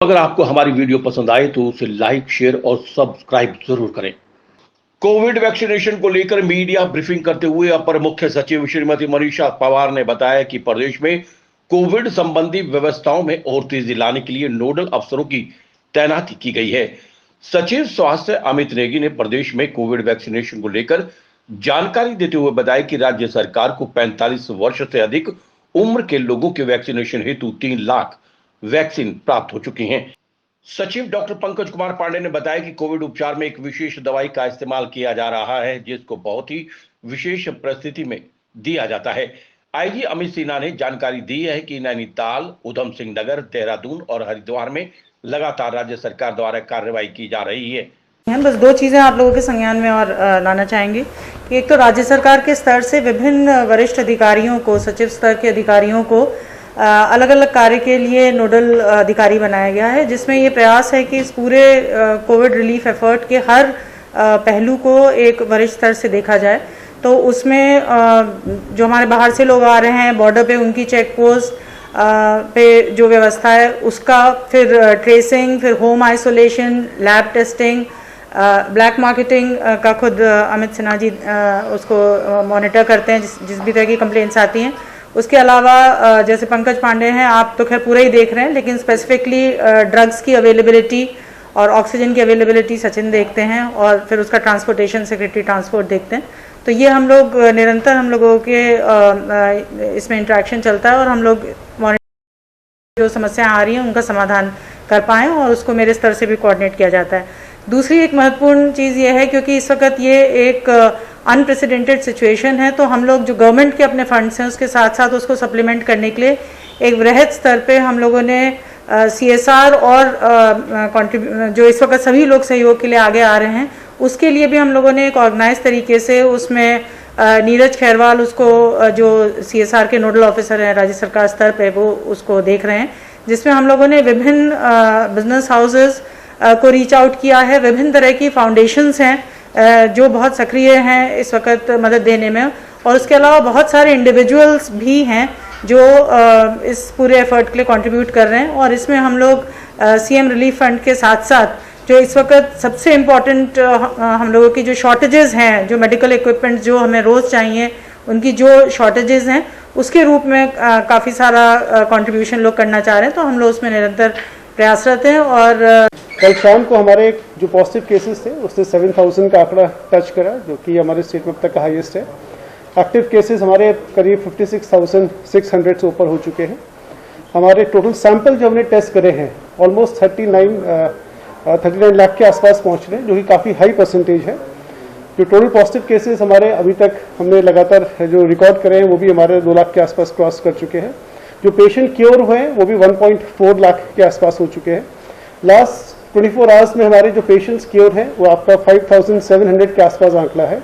अगर आपको हमारी वीडियो पसंद आए तो उसे लाइक, शेयर और सब्सक्राइब जरूर करें। कोविड वैक्सीनेशन को लेकर मीडिया ब्रीफिंग करते हुए अपर मुख्य सचिव श्रीमती मनीषा पवार ने बताया कि प्रदेश में कोविड संबंधी व्यवस्थाओं में और तेजी लाने के लिए नोडल अफसरों की तैनाती की गई है। सचिव स्वास्थ्य अमित नेगी ने प्रदेश में कोविड वैक्सीनेशन को लेकर जानकारी देते हुए बताया कि राज्य सरकार को 45 वर्ष से अधिक उम्र के लोगों के वैक्सीनेशन हेतु 3 लाख वैक्सीन प्राप्त हो चुकी हैं। सचिव डॉक्टर पंकज कुमार पांडे ने बताया कि कोविड उपचार में एक विशेष दवाई का इस्तेमाल किया जा रहा है, जिसको बहुत ही विशेष परिस्थिति में दिया जाता है। आईजी अमित सिन्हा ने जानकारी दी है कि नैनीताल, उधम सिंह नगर, देहरादून और हरिद्वार में लगातार राज्य सरकार द्वारा कार्रवाई की जा रही है। हम बस 2 चीज़ें आप लोगों के संज्ञान में और लाना चाहेंगे कि एक तो राज्य सरकार के स्तर से विभिन्न वरिष्ठ अधिकारियों को, सचिव स्तर के अधिकारियों को अलग अलग कार्य के लिए नोडल अधिकारी बनाया गया है, जिसमें ये प्रयास है कि इस पूरे कोविड रिलीफ एफर्ट के हर पहलू को एक वरिष्ठ स्तर से देखा जाए। तो उसमें जो हमारे बाहर से लोग आ रहे हैं, बॉर्डर पे उनकी चेक पोस्ट पे जो व्यवस्था है उसका, फिर ट्रेसिंग, फिर home isolation, lab testing, black marketing का खुद अमित सिन्हा जी उसको मॉनिटर करते हैं जिस भी तरह की कंप्लेंट्स आती हैं। उसके अलावा जैसे पंकज पांडे हैं, आप तो खैर पूरा ही देख रहे हैं, लेकिन स्पेसिफिकली ड्रग्स की अवेलेबिलिटी और ऑक्सीजन की अवेलेबिलिटी सचिन देखते हैं और फिर उसका ट्रांसपोर्टेशन सेक्रेटरी ट्रांसपोर्ट देखते हैं। तो ये हम लोग निरंतर हम लोगों के इसमें इंटरेक्शन चलता है और हम लोग जो समस्याएं आ रही हैं उनका समाधान कर पाएँ और उसको मेरे स्तर से भी कोऑर्डिनेट किया जाता है। दूसरी एक महत्वपूर्ण चीज़ ये है, क्योंकि इस वक्त ये एक अनप्रेसिडेंटेड सिचुएशन है, तो हम लोग जो गवर्नमेंट के अपने फंड्स हैं उसके साथ साथ उसको सप्लीमेंट करने के लिए एक वृहद स्तर पे हम लोगों ने CSR और जो इस वक्त सभी लोग सहयोग के लिए आगे आ रहे हैं उसके लिए भी हम लोगों ने एक ऑर्गेनाइज तरीके से उसमें नीरज खैरवाल उसको जो CSR के नोडल ऑफिसर हैं राज्य सरकार स्तर पे, वो उसको देख रहे हैं, जिसमें हम लोगों ने विभिन्न बिजनेस हाउसेस को रीच आउट किया है। विभिन्न तरह की फाउंडेशंस हैं जो बहुत सक्रिय हैं इस वक्त मदद देने में, और उसके अलावा बहुत सारे इंडिविजुअल्स भी हैं जो इस पूरे एफर्ट के लिए कंट्रीब्यूट कर रहे हैं। और इसमें हम लोग CM रिलीफ फंड के साथ साथ जो इस वक्त सबसे इम्पॉर्टेंट हम लोगों की जो शॉर्टेजेस हैं, जो मेडिकल इक्विपमेंट जो हमें रोज़ चाहिए, उनकी जो शॉर्टेजेस हैं उसके रूप में काफ़ी सारा कंट्रीब्यूशन लोग करना चाह रहे हैं, तो हम लोग उसमें निरंतर प्रयासरत हैं। और कल शाम को हमारे जो पॉजिटिव केसेस थे उसने 7000 का आंकड़ा टच करा, जो कि हमारे स्टेट में अब तक का हाईएस्ट है। एक्टिव केसेस हमारे करीब 56,600 से ऊपर हो चुके हैं। हमारे टोटल सैंपल जो हमने टेस्ट करे हैं ऑलमोस्ट 39 लाख के आसपास पहुंच रहे हैं, जो कि काफ़ी हाई परसेंटेज है। जो टोटल पॉजिटिव केसेस हमारे अभी तक हमने लगातार जो रिकॉर्ड करे हैं वो भी हमारे 2 लाख के आसपास क्रॉस कर चुके हैं। जो पेशेंट क्योर हुए हैं वो भी 1.4 लाख के आसपास हो चुके हैं। लास्ट 24 आवर्स में हमारे जो पेशेंट्स क्योर हैं वो आपका 5700 के आसपास आंकड़ा है।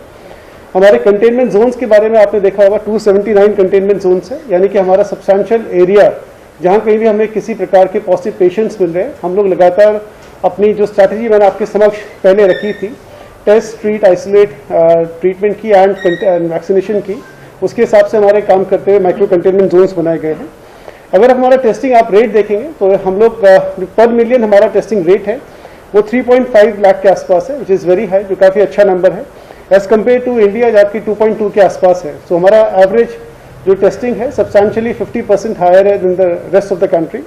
हमारे कंटेनमेंट जोन्स के बारे में आपने देखा होगा, 279 कंटेनमेंट जोन्स है, यानी कि हमारा सब्सटैंशियल एरिया जहां कहीं भी हमें किसी प्रकार के पॉजिटिव पेशेंट्स मिल रहे हैं, हम लोग लगातार अपनी जो स्ट्रैटेजी मैंने आपके समक्ष पहले रखी थी, टेस्ट, ट्रीट, आइसोलेट, ट्रीटमेंट की एंड वैक्सीनेशन की, उसके हिसाब से हमारे काम करते हुए माइक्रो कंटेनमेंट जोन्स बनाए गए हैं। अगर हमारा टेस्टिंग आप रेट देखेंगे तो हम लोग पर मिलियन हमारा टेस्टिंग रेट है वो 3.5 लाख के आसपास है, विच इज़ वेरी हाई, जो काफ़ी अच्छा नंबर है एज कम्पेयर टू इंडिया जबकि 2.2 के आसपास है। सो हमारा एवरेज जो टेस्टिंग है सब्सटैंशियली 50% हायर है than the rest of the country.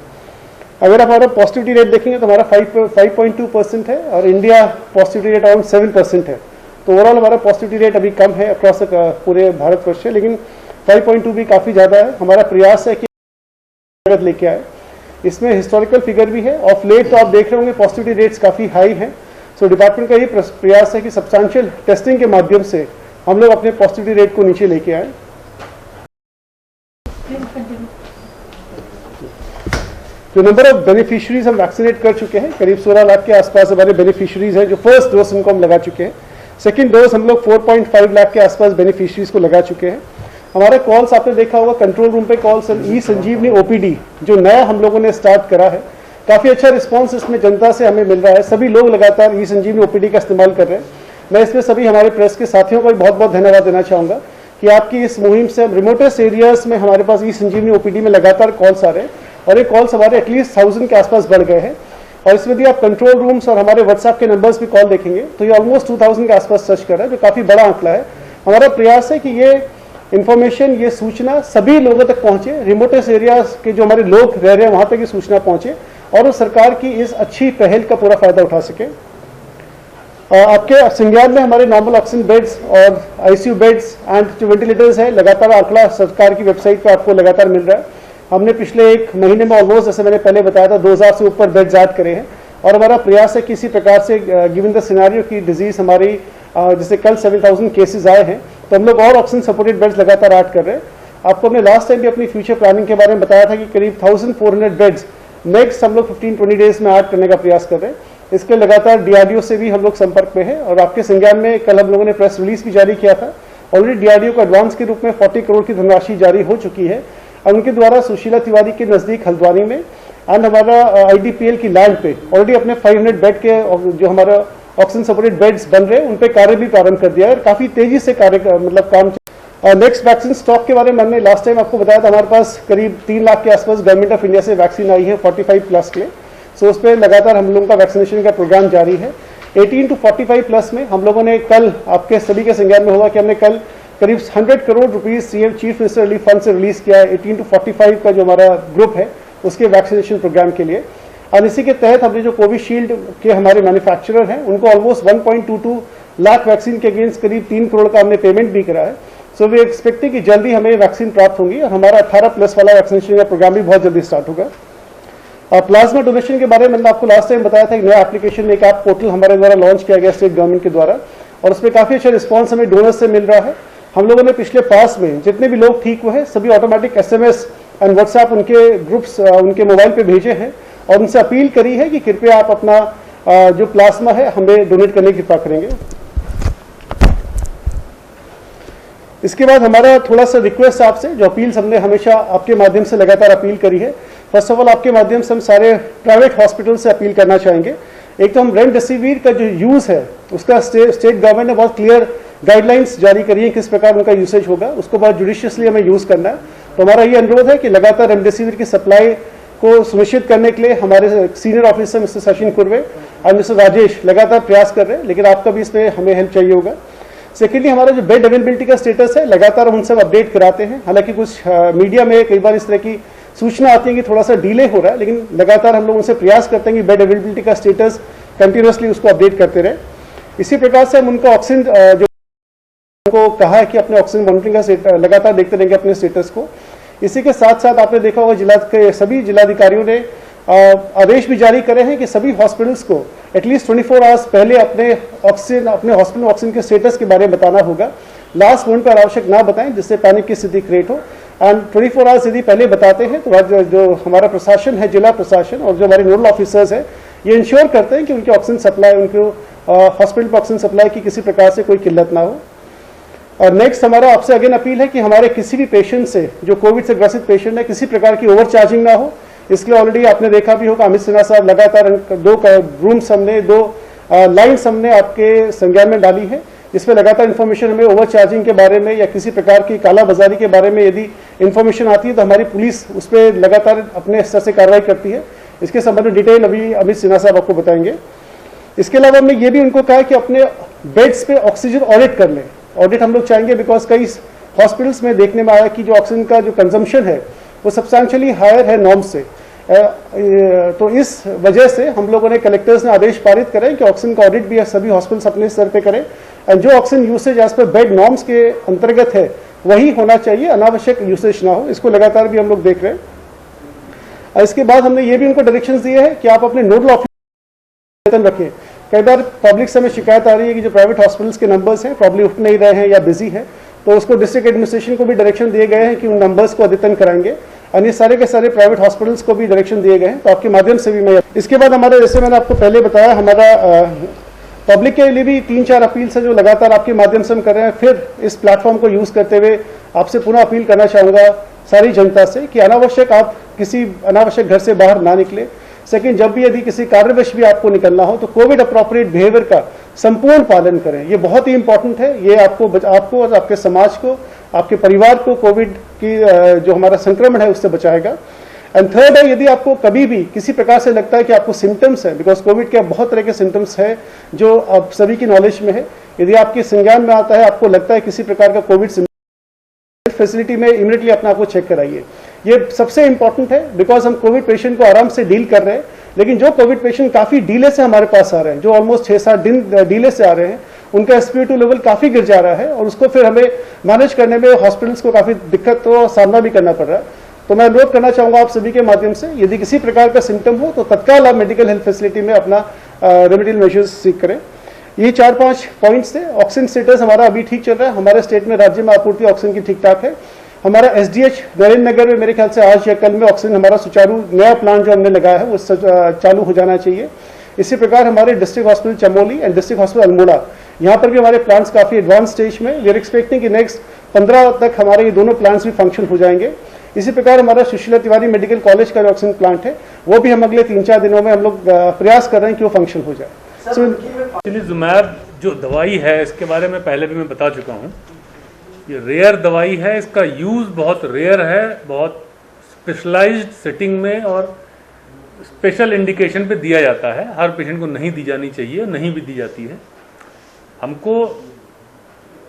अगर हमारा पॉजिटिविटी रेट देखेंगे तो हमारा 5.2% है और इंडिया पॉजिटिविटी रेट अराउंड 7% है। तो ओवरऑल हमारा पॉजिटिविटी रेट अभी कम है अक्रॉस पूरे भारतवर्ष से, लेकिन 5.2 भी काफ़ी ज़्यादा है। हमारा प्रयास है कि लेके आए, इसमें हिस्टोरिकल फिगर भी है। ऑफ लेट तो आप देख रहे होंगे पॉजिटिविटी रेट्स काफ़ी हाई हैं। सो डिपार्टमेंट का ये प्रयास है कि सब्सटैंशियल टेस्टिंग के माध्यम से हम लोग अपने पॉजिटिविटी रेट को नीचे लेके आए। जो नंबर ऑफ बेनिफिशियरीज हम वैक्सीनेट कर चुके हैं, करीब 16 लाख के आसपास हमारे बेनिफिशियरीज हैं जो फर्स्ट डोज उनको हम लगा चुके हैं। सेकेंड डोज हम लोग 4.5 लाख के आसपास बेनिफिशियरीज को लगा चुके हैं। हमारे कॉल्स आपने देखा होगा कंट्रोल रूम पे कॉल्स, ई संजीवनी OPD जो नया हम लोगों ने स्टार्ट करा है, काफ़ी अच्छा रिस्पांस इसमें जनता से हमें मिल रहा है। सभी लोग लगातार ई संजीवनी OPD का इस्तेमाल कर रहे हैं। मैं इसमें सभी हमारे प्रेस के साथियों को बहुत बहुत धन्यवाद देना चाहूँगा कि आपकी इस मुहिम से रिमोटेस्ट एरियाज में हमारे पास ई संजीवनी OPD में लगातार कॉल्स आ रहे हैं और ये कॉल्स हमारे एटलीस्ट 1000 के आसपास बढ़ गए हैं। और इसमें यदि आप कंट्रोल रूम्स और हमारे व्हाट्सएप के नंबर्स भी कॉल देखेंगे तो ये ऑलमोस्ट 2000 के आसपास टच कर रहा है, जो काफ़ी बड़ा आंकड़ा है। हमारा प्रयास है कि ये इन्फॉर्मेशन, ये सूचना सभी लोगों तक पहुंचे, रिमोटेस्ट एरियाज के जो हमारे लोग रह रहे हैं वहां तक ये सूचना पहुंचे और वो सरकार की इस अच्छी पहल का पूरा फायदा उठा सके। आपके संज्ञान में हमारे नॉर्मल ऑक्सीजन बेड्स और आईसीयू बेड्स एंड जो वेंटिलेटर्स है, लगातार आंकड़ा सरकार की वेबसाइट पर आपको लगातार मिल रहा है। हमने पिछले एक महीने में ऑलमोस्ट, जैसे मैंने पहले बताया था, 2000 से ऊपर बेड्स ऐड करे हैं और हमारा प्रयास है किसी प्रकार से गिवन द सिनेरियो की डिजीज हमारी जैसे कल 7000 केसेस आए हैं तो हम लोग और ऑक्सीजन सपोर्टेड बेड्स लगातार ऐड कर रहे हैं। आपको हमने लास्ट टाइम भी अपनी फ्यूचर प्लानिंग के बारे में बताया था कि करीब 1400 बेड्स नेक्स्ट हम लोग 15-20 डेज में ऐड करने का प्रयास कर रहे हैं। इसके लगातार डीआरडीओ से भी हम लोग संपर्क में हैं और आपके संज्ञान में कल हम लोगों ने प्रेस रिलीज भी जारी किया था। ऑलरेडी डीआरडीओ को एडवांस के रूप में 40 करोड़ की धनराशि जारी हो चुकी है और उनके द्वारा सुशीला तिवारी के नजदीक हल्द्वानी में एंड हमारा आईडीपीएल की लैंड पे ऑलरेडी अपने 500 बेड के जो हमारा ऑक्सीजन सपोर्टेड बेड्स बन रहे हैं उन पे कार्य भी प्रारंभ कर दिया है और काफी तेजी से कार्य मतलब काम। नेक्स्ट वैक्सीन स्टॉक के बारे में हमने लास्ट टाइम आपको बताया था, हमारे पास करीब 3 लाख के आसपास गवर्नमेंट ऑफ इंडिया से वैक्सीन आई है 45 प्लस के लिए। सो उस पर लगातार हम लोगों का वैक्सीनेशन का प्रोग्राम जारी है। 18 to 45 प्लस में हम लोगों ने कल, आपके सभी के संज्ञान में होगा कि हमने कल करीब 100 crore rupees CM chief minister relief fund से रिलीज किया है 18 to 45 का जो हमारा ग्रुप है उसके वैक्सीनेशन प्रोग्राम के लिए। और इसी के तहत हमने जो कोविशील्ड के हमारे मैन्युफैक्चरर हैं उनको ऑलमोस्ट 1.22 लाख वैक्सीन के अगेंस्ट करीब 3 करोड़ का हमने पेमेंट भी करा है। सो वी एक्सपेक्टिंग कि जल्दी हमें वैक्सीन प्राप्त होंगी और हमारा 18 प्लस वाला वैक्सीनेशन का प्रोग्राम भी बहुत जल्दी स्टार्ट होगा। प्लाज्मा डोनेशन के बारे में मैंने आपको लास्ट टाइम बताया था, एक नया एप्लीकेशन, एक ऐप पोर्टल हमारे द्वारा लॉन्च किया गया स्टेट गवर्नमेंट के द्वारा और उसमें काफी अच्छा रिस्पॉन्स हमें डोनर्स से मिल रहा है। हम लोगों ने पिछले पास में जितने भी लोग ठीक हुए हैं सभी ऑटोमेटिक SMS एंड व्हाट्सएप उनके ग्रुप्स उनके मोबाइल पे भेजे हैं और उनसे अपील करी है कि कृपया आप अपना जो प्लाज्मा है हमें डोनेट करने की कृपा करेंगे। इसके बाद हमारा थोड़ा सा रिक्वेस्ट आपसे, जो अपील्स हमने हमेशा आपके माध्यम से लगातार अपील करी है। फर्स्ट ऑफ ऑल आपके माध्यम से हम सारे प्राइवेट हॉस्पिटल से अपील करना चाहेंगे। एक तो हम रेमडेसिविर का जो यूज है उसका स्टेट गवर्नमेंट ने बहुत क्लियर गाइडलाइंस जारी करी है किस प्रकार उनका यूसेज होगा, उसको बहुत जुडिशियसली हमें यूज करना है। तो हमारा ये अनुरोध है कि लगातार रेमडेसिविर की सप्लाई को सुनिश्चित करने के लिए हमारे senior officer mister Sachin Kurve और मिस्टर राजेश लगातार प्रयास कर रहे हैं, लेकिन आपका भी इसमें हमें हेल्प चाहिए होगा। सेकेंडली हमारा जो बेड अवेलेबिलिटी का स्टेटस है लगातार हम सब अपडेट कराते हैं। हालांकि कुछ मीडिया में कई बार इस तरह की सूचना आती है कि थोड़ा सा डिले हो रहा है, लेकिन लगातार हम लोग उनसे प्रयास करते हैं कि बेड अवेलेबिलिटी का स्टेटस कंटिन्यूसली उसको अपडेट करते रहे। इसी प्रकार से हम उनको ऑक्सीजन जो को कहा है कि अपने ऑक्सीजन मॉनिटरिंग का लगातार देखते रहेंगे अपने स्टेटस को। इसी के साथ साथ आपने देखा होगा जिला के सभी जिलाधिकारियों ने आदेश भी जारी करे हैं कि सभी हॉस्पिटल्स को एटलीस्ट 24 आवर्स पहले अपने हॉस्पिटल ऑक्सीजन के स्टेटस के बारे में बताना होगा। लास्ट मोमेंट पर आवश्यक ना बताएं जिससे पैनिक की स्थिति क्रिएट हो। एंड 24 आवर्स यदि पहले बताते हैं तो जो हमारा प्रशासन है, जिला प्रशासन और जो हमारे नोडल ऑफिसर्स हैं, ये इंश्योर करते हैं कि उनकी ऑक्सीजन सप्लाई, उनको हॉस्पिटल पर ऑक्सीजन सप्लाई की किसी प्रकार से कोई किल्लत ना हो। और नेक्स्ट हमारा आपसे अगेन अपील है कि हमारे किसी भी पेशेंट से, जो कोविड से ग्रसित पेशेंट है, किसी प्रकार की ओवर चार्जिंग ना हो। इसके लिए ऑलरेडी आपने देखा भी होगा, अमित सिन्हा साहब लगातार 2 रूम्स हमने 2 लाइन्स हमने आपके संज्ञान में डाली है, जिसमें लगातार इन्फॉर्मेशन हमें ओवर चार्जिंग के बारे में या किसी प्रकार की कालाबाजारी के बारे में यदि इन्फॉर्मेशन आती है तो हमारी पुलिस उस पर लगातार अपने स्तर से कार्रवाई करती है। इसके संबंध में डिटेल अभी अमित सिन्हा साहब आपको बताएंगे। इसके अलावा हमने ये भी उनको कहा कि अपने बेड्स पे ऑक्सीजन ऑडिट कर लें। ऑडिट हम लोग चाहेंगे बिकॉज कई हॉस्पिटल्स में देखने में आया कि जो ऑक्सीजन का जो कंजम्पशन है वो सब्सटेंशियली हायर है नॉर्म से। तो इस वजह से हम लोगों ने, कलेक्टर्स ने आदेश पारित करे कि ऑक्सीजन का ऑडिट भी सभी हॉस्पिटल्स अपने स्तर पे करें और जो oxygen usage as per bed norms के अंतर्गत है वही होना चाहिए, अनावश्यक यूसेज ना हो। इसको लगातार भी हम लोग देख रहे हैं। इसके बाद हमने ये भी उनको डायरेक्शंस दिए हैं कि आप अपने नोडल ऑफिसर रखें। कई बार पब्लिक से हमें शिकायत आ रही है कि जो प्राइवेट हॉस्पिटल्स के नंबर्स हैं प्रॉब्ली उठ नहीं रहे हैं या बिजी है, तो उसको डिस्ट्रिक्ट एडमिनिस्ट्रेशन को भी डायरेक्शन दिए गए हैं कि उन नंबर्स को अद्यतन कराएंगे। और ये सारे के सारे प्राइवेट हॉस्पिटल्स को भी डायरेक्शन दिए गए हैं, तो आपके माध्यम से भी मैं। इसके बाद हमारा, जैसे मैंने आपको पहले बताया, हमारा पब्लिक के लिए भी 3-4 अपील से जो लगातार आपके माध्यम से हम कर रहे हैं। फिर इस प्लेटफॉर्म को यूज करते हुए आपसे पुनः अपील करना चाहूंगा सारी जनता से कि अनावश्यक आप किसी अनावश्यक घर से बाहर ना निकले। सेकंड, जब भी यदि किसी कार्यवश भी आपको निकलना हो तो कोविड अप्रोप्रिएट बिहेवियर का संपूर्ण पालन करें। ये बहुत ही इंपॉर्टेंट है। ये आपको और आपके समाज को, आपके परिवार को कोविड की जो हमारा संक्रमण है उससे बचाएगा। एंड थर्ड है, यदि आपको कभी भी किसी प्रकार से लगता है कि आपको सिम्टम्स है, बिकॉज कोविड के बहुत तरह के सिम्टम्स है जो आप सभी की नॉलेज में है, यदि आपके संज्ञान में आता है, आपको लगता है किसी प्रकार का कोविड फैसिलिटी में इमीडिएटली अपने आप को चेक कराइए। ये सबसे इंपॉर्टेंट है, बिकॉज हम कोविड पेशेंट को आराम से डील कर रहे हैं, लेकिन जो कोविड पेशेंट काफी डीले से हमारे पास आ रहे हैं, जो ऑलमोस्ट 6-7 दिन डीले से आ रहे हैं, उनका SpO2 लेवल काफी गिर जा रहा है और उसको फिर हमें मैनेज करने में हॉस्पिटल्स को काफी दिक्कत का सामना भी करना पड़ रहा है। तो मैं अनुरोध करना चाहूंगा आप सभी के माध्यम से, यदि किसी प्रकार का सिम्टम हो तो तत्काल आप मेडिकल हेल्थ फैसिलिटी में अपना रेमेडियल मेजर्स सीख करें। ये 4-5 पॉइंट्स थे। ऑक्सीजन स्टेटस हमारा अभी ठीक चल रहा है, हमारे स्टेट में राज्य में आपूर्ति ऑक्सीजन की ठीक ठाक है। हमारा SDH नरेंद्र नगर में मेरे ख्याल से आज या कल में ऑक्सीजन हमारा सुचारू नया प्लांट जो हमने लगाया है वो चालू हो जाना चाहिए। इसी प्रकार हमारे district hospital Chamoli and district hospital Almora, यहाँ पर भी हमारे प्लांट्स काफी एडवांस स्टेज में। वी आर एक्सपेक्टिंग कि नेक्स्ट 15 तक हमारे ये दोनों प्लांट्स भी फंक्शन हो जाएंगे। इसी प्रकार हमारा सुशीला तिवारी मेडिकल कॉलेज का जो ऑक्सीजन प्लांट है वो भी हम अगले 3-4 दिनों में हम लोग प्रयास कर रहे हैं कि वो फंक्शन हो जाए। टोसिलिजुमैब जो दवाई है इसके बारे में पहले भी मैं बता चुका हूँ। ये रेयर दवाई है, इसका यूज़ बहुत रेयर है, बहुत स्पेशलाइज्ड सेटिंग में और स्पेशल इंडिकेशन पे दिया जाता है। हर पेशेंट को नहीं दी जानी चाहिए, नहीं भी दी जाती है। हमको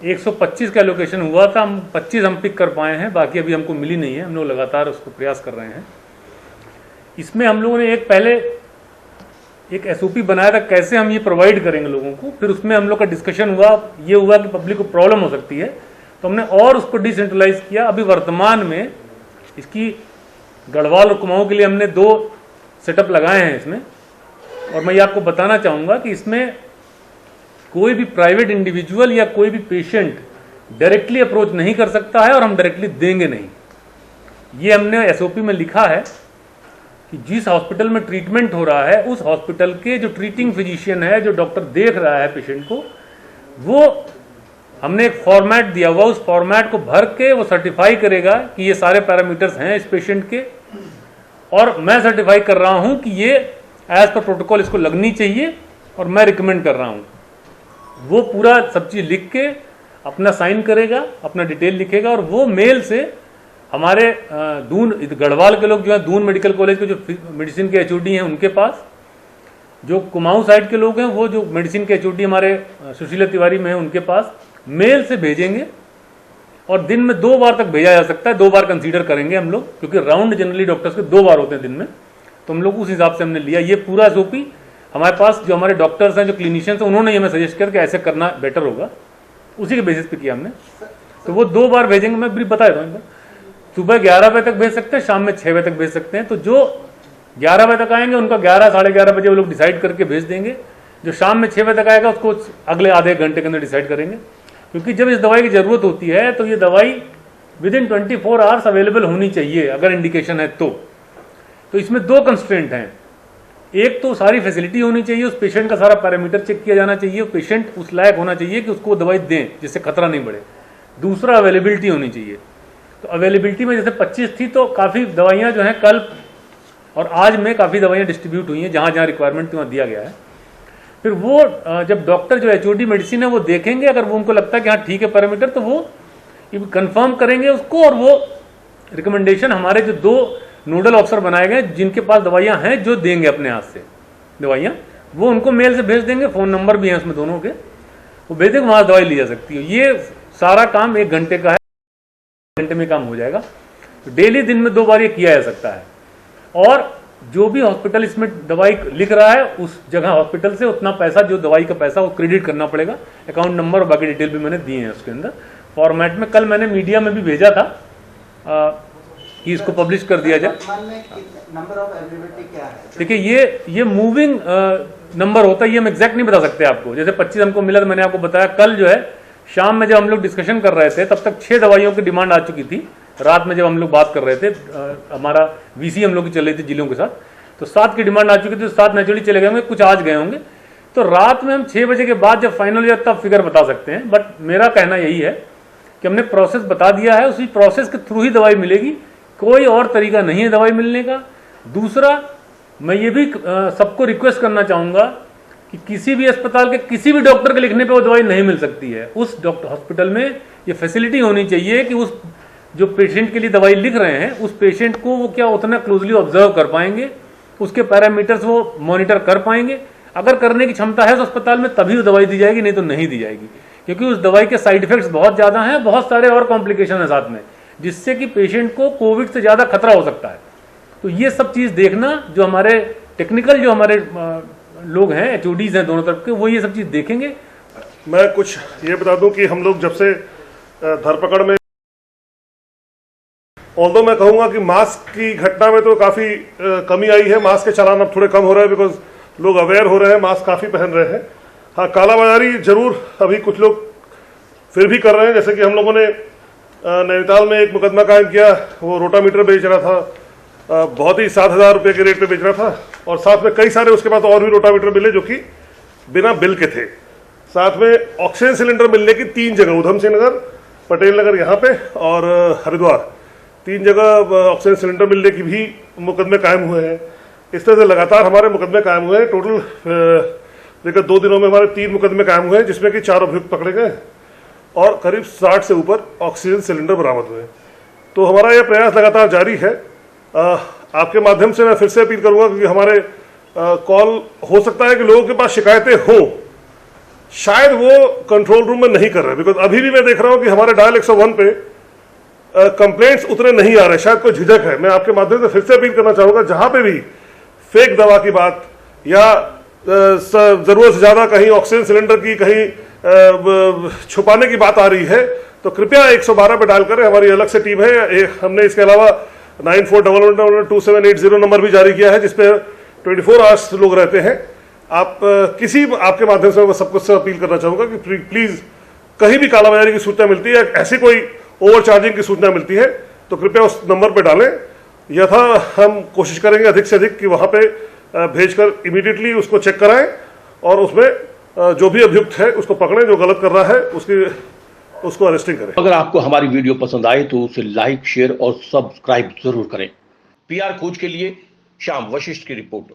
125 का एलोकेशन हुआ था, हम 25 हम पिक कर पाए हैं, बाकी अभी हमको मिली नहीं है। हम लोग लगातार उसको प्रयास कर रहे हैं। इसमें हम लोगों ने पहले एक SOP बनाया था कैसे हम ये प्रोवाइड करेंगे लोगों को, फिर उसमें हम लोग का डिस्कशन हुआ, ये हुआ कि पब्लिक को प्रॉब्लम हो सकती है, तो हमने और उसको डिसेंट्रलाइज किया। अभी वर्तमान में इसकी गढ़वाल और कुमाऊं के लिए हमने 2 सेटअप लगाए हैं इसमें, और मैं ये आपको बताना चाहूँगा कि इसमें कोई भी प्राइवेट इंडिविजुअल या कोई भी पेशेंट डायरेक्टली अप्रोच नहीं कर सकता है और हम डायरेक्टली देंगे नहीं। ये हमने SOP में लिखा है कि जिस हॉस्पिटल में ट्रीटमेंट हो रहा है उस हॉस्पिटल के जो ट्रीटिंग फिजिशियन है, जो डॉक्टर देख रहा है पेशेंट को, वो हमने एक फॉर्मेट दिया हुआ, उस फॉर्मेट को भर के वो सर्टिफाई करेगा कि ये सारे पैरामीटर्स हैं इस पेशेंट के, और मैं सर्टिफाई कर रहा हूं कि ये एज पर प्रोटोकॉल इसको लगनी चाहिए और मैं रिकमेंड कर रहा हूं। वो पूरा सब चीज़ लिख के अपना साइन करेगा, अपना डिटेल लिखेगा, और वो मेल से हमारे दून गढ़वाल के लोग जो है दून मेडिकल कॉलेज के जो मेडिसिन के HOD हैं उनके पास, जो कुमाऊं साइड के लोग हैं वो जो मेडिसिन के HOD हमारे सुशीला तिवारी में है उनके पास मेल से भेजेंगे, और दिन में 2 बार तक भेजा जा सकता है। 2 बार कंसीडर करेंगे हम लोग, क्योंकि राउंड जनरली डॉक्टर्स के 2 बार होते हैं दिन में, तो हम लोग उस हिसाब से हमने लिया। ये पूरा SOP हमारे पास जो हमारे डॉक्टर्स हैं, जो क्लिनिशियंस हैं, उन्होंने हमें सजेस्ट किया कि ऐसे करना बेटर होगा, उसी के बेसिस पे किया हमने। तो वो 2 बार भेजेंगे। मैं ब्रीफ बता देता हूँ, सुबह 11 बजे तक भेज सकते हैं, शाम में 6 बजे तक भेज सकते हैं। तो जो 11 बजे तक आएंगे उनका 11-11:30 बजे वो लोग डिसाइड करके भेज देंगे। जो शाम में 6 बजे तक आएगा उसको अगले आधे घंटे के अंदर डिसाइड करेंगे, क्योंकि जब इस दवाई की जरूरत होती है तो ये दवाई विदिन 24 आवर्स अवेलेबल होनी चाहिए अगर इंडिकेशन है तो इसमें 2 कंस्ट्रेंट हैं। एक तो सारी फैसिलिटी होनी चाहिए, उस पेशेंट का सारा पैरामीटर चेक किया जाना चाहिए, पेशेंट उस लायक होना चाहिए कि उसको दवाई दें जिससे खतरा नहीं बढ़े। दूसरा अवेलेबिलिटी होनी चाहिए। तो अवेलेबिलिटी में जैसे 25 थी तो काफ़ी दवाइयाँ जो हैं कल और आज में काफ़ी दवाइयाँ डिस्ट्रीब्यूट हुई हैं, जहाँ जहाँ रिक्वायरमेंट थी वहाँ दिया गया है। फिर वो जब डॉक्टर जो HOD मेडिसिन है वो देखेंगे, अगर वो उनको लगता है कि हाँ ठीक है पैरामीटर, तो वो कंफर्म करेंगे उसको, और वो रिकमेंडेशन हमारे जो 2 नोडल ऑफिसर बनाए गए जिनके पास दवाइयाँ हैं जो देंगे अपने हाथ से दवाइयाँ, वो उनको मेल से भेज देंगे। फ़ोन नंबर भी हैं उसमें दोनों के, वो भेज देंगे, वहाँ दवाई ली जा सकती है। ये सारा काम 1 घंटे का है, 1 घंटे में काम हो जाएगा। तो डेली दिन में 2 बार ये किया जा सकता है। और जो भी हॉस्पिटल इसमें दवाई लिख रहा है उस जगह हॉस्पिटल से उतना पैसा, जो दवाई का पैसा, वो क्रेडिट करना पड़ेगा। अकाउंट नंबर और बाकी डिटेल भी मैंने दिए हैं उसके अंदर फॉर्मेट में। कल मैंने मीडिया में भी भेजा था कि इसको पब्लिश कर दिया जाए। नंबर ऑफ अवेलेबिलिटी क्या है? देखिए ये मूविंग नंबर होता है, ये हम एग्जैक्ट नहीं बता सकते आपको। जैसे 25 हमको मिला तो मैंने आपको बताया। कल जो है शाम में जब हम लोग डिस्कशन कर रहे थे तब तक 6 दवाइयों की डिमांड आ चुकी थी। रात में जब हम लोग बात कर रहे थे, हमारा VC हम लोग की चल रही थी जिलों के साथ, तो 7 की डिमांड आ चुकी थी। 7 नेचुरली चले गए होंगे, कुछ आज गए होंगे। तो रात में हम 6 बजे के बाद जब फाइनल हो जाए तब फिगर बता सकते हैं। बट मेरा कहना यही है कि हमने प्रोसेस बता दिया है, उसी प्रोसेस के थ्रू ही दवाई मिलेगी, कोई और तरीका नहीं है दवाई मिलने का। दूसरा, मैं ये भी सबको रिक्वेस्ट करना चाहूँगा कि किसी भी अस्पताल के किसी भी डॉक्टर के लिखने पे वो दवाई नहीं मिल सकती है। उस डॉक्टर हॉस्पिटल में ये फैसिलिटी होनी चाहिए कि उस जो पेशेंट के लिए दवाई लिख रहे हैं उस पेशेंट को वो क्या उतना क्लोजली ऑब्जर्व कर पाएंगे, उसके पैरामीटर्स वो मॉनिटर कर पाएंगे। अगर करने की क्षमता है तो अस्पताल में तभी वो दवाई दी जाएगी, नहीं तो नहीं दी जाएगी, क्योंकि उस दवाई के साइड इफेक्ट्स बहुत ज़्यादा हैं, बहुत सारे और कॉम्प्लिकेशन है साथ में, जिससे कि पेशेंट को कोविड से ज़्यादा खतरा हो सकता है। तो ये सब चीज़ देखना, जो हमारे टेक्निकल जो हमारे लोग हैं, HODs हैं दोनों तरफ के, वो ये सब चीज़ देखेंगे। मैं कुछ ये बता दूं कि हम लोग जब से धरपकड़ में, ऑल्दो मैं कहूँगा कि मास्क की घटना में तो काफ़ी कमी आई है, मास्क के चालान अब थोड़े कम हो रहे हैं, बिकॉज लोग अवेयर हो रहे हैं, मास्क काफ़ी पहन रहे हैं। हाँ, कालाबाजारी जरूर अभी कुछ लोग फिर भी कर रहे हैं, जैसे कि हम लोगों ने नैनीताल में एक मुकदमा कायम किया, वो रोटामीटर बेच रहा था, बहुत ही 7,000 रुपये के रेट पे बेच रहा था, और साथ में कई सारे उसके पास और भी रोटामीटर मिले जो कि बिना बिल के थे। साथ में ऑक्सीजन सिलेंडर मिलने की 3 जगह, उधम सिंह नगर, पटेल नगर यहाँ पे और हरिद्वार, 3 जगह ऑक्सीजन सिलेंडर मिलने की भी मुकदमे कायम हुए हैं। इस तरह से लगातार हमारे मुकदमे कायम हुए हैं। टोटल विगत 2 दिनों में हमारे 3 मुकदमे कायम हुए हैं, जिसमें कि 4 अभियुक्त पकड़े गए और करीब 60 से ऊपर ऑक्सीजन सिलेंडर बरामद हुए। तो हमारा यह प्रयास लगातार जारी है। आपके माध्यम से मैं फिर से अपील करूंगा, क्योंकि हमारे कॉल हो सकता है कि लोगों के पास शिकायतें हों, शायद वो कंट्रोल रूम में नहीं कर रहे, बिकॉज अभी भी मैं देख रहा हूं कि हमारे डायल 101 पे कंप्लेंट्स उतने नहीं आ रहे, शायद कोई झिझक है। मैं आपके माध्यम से फिर से अपील करना चाहूंगा, जहां पे भी फेक दवा की बात या जरूरत से ज्यादा कहीं ऑक्सीजन सिलेंडर की कहीं छुपाने की बात आ रही है, तो कृपया 112 पे डायल करें। हमारी अलग से टीम है। हमने इसके अलावा 94112780 नंबर भी जारी किया है, जिसपे 24 आवर्स लोग रहते हैं। आप आपके माध्यम से मैं सब कुछ से अपील करना चाहूंगा कि प्लीज कहीं भी कालाबाजारी की सूचना मिलती है, ऐसी कोई ओवर चार्जिंग की सूचना मिलती है, तो कृपया उस नंबर पर डालें। यथा हम कोशिश करेंगे अधिक से अधिक कि वहां पे भेजकर इमीडिएटली उसको चेक कराएं और उसमें जो भी अभियुक्त है उसको पकड़ें, जो गलत कर रहा है उसको अरेस्टिंग करें। अगर आपको हमारी वीडियो पसंद आए तो उसे लाइक, शेयर और सब्सक्राइब जरूर करें। PR खोज के लिए श्याम वशिष्ठ की रिपोर्ट।